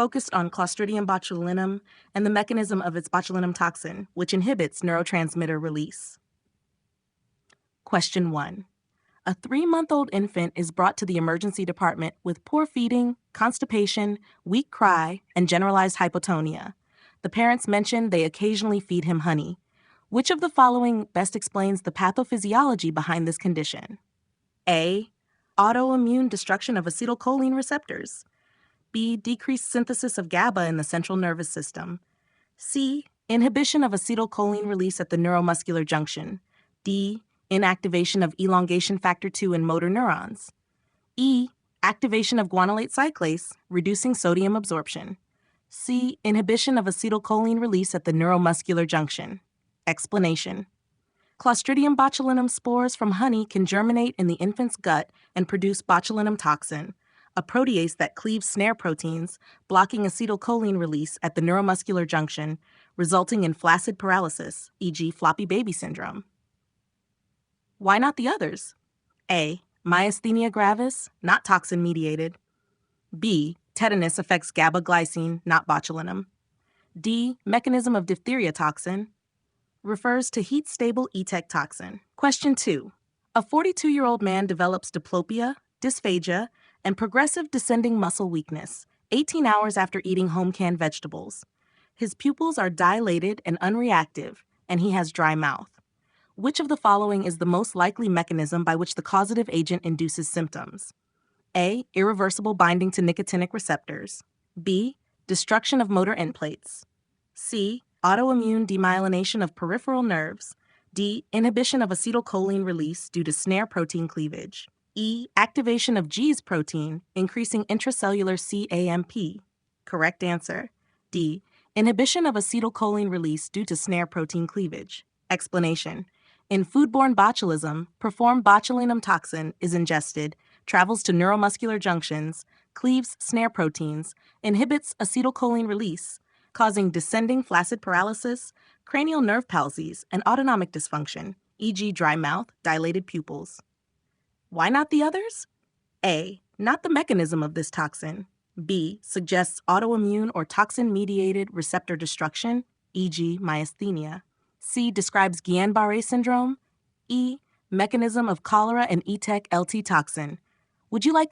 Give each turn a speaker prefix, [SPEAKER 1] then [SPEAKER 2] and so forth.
[SPEAKER 1] focused on Clostridium botulinum and the mechanism of its botulinum toxin, which inhibits neurotransmitter release. Question 1. A 3-month-old infant is brought to the emergency department with poor feeding, constipation, weak cry, and generalized hypotonia. The parents mention they occasionally feed him honey. Which of the following best explains the pathophysiology behind this condition? A. Autoimmune destruction of acetylcholine receptors. B. Decreased synthesis of GABA in the central nervous system. C. Inhibition of acetylcholine release at the neuromuscular junction. D. Inactivation of elongation factor 2 in motor neurons. E. Activation of guanylate cyclase, reducing sodium absorption. C. Inhibition of acetylcholine release at the neuromuscular junction. Explanation. Clostridium botulinum spores from honey can germinate in the infant's gut and produce botulinum toxin, a protease that cleaves snare proteins, blocking acetylcholine release at the neuromuscular junction, resulting in flaccid paralysis, e.g. floppy baby syndrome. Why not the others? A. Myasthenia gravis, not toxin-mediated. B. Tetanus affects GABA-glycine, not botulinum. D. Mechanism of diphtheria toxin. Refers to heat-stable ETEC toxin. Question 2. A 42-year-old man develops diplopia, dysphagia, and progressive descending muscle weakness 18 hours after eating home-canned vegetables. His pupils are dilated and unreactive, and he has dry mouth. Which of the following is the most likely mechanism by which the causative agent induces symptoms? A. Irreversible binding to nicotinic receptors. B. Destruction of motor end plates. C. Autoimmune demyelination of peripheral nerves. D. Inhibition of acetylcholine release due to snare protein cleavage. E. Activation of G's protein, increasing intracellular CAMP. Correct answer. D. Inhibition of acetylcholine release due to snare protein cleavage. Explanation. In foodborne botulism, performed botulinum toxin is ingested, travels to neuromuscular junctions, cleaves snare proteins, inhibits acetylcholine release, causing descending flaccid paralysis, cranial nerve palsies, and autonomic dysfunction, e.g. dry mouth, dilated pupils. Why not the others? A. Not the mechanism of this toxin. B. Suggests autoimmune or toxin-mediated receptor destruction, e.g. myasthenia. C. Describes Guillain-Barré syndrome. E. Mechanism of cholera and ETEC LT toxin. Would you like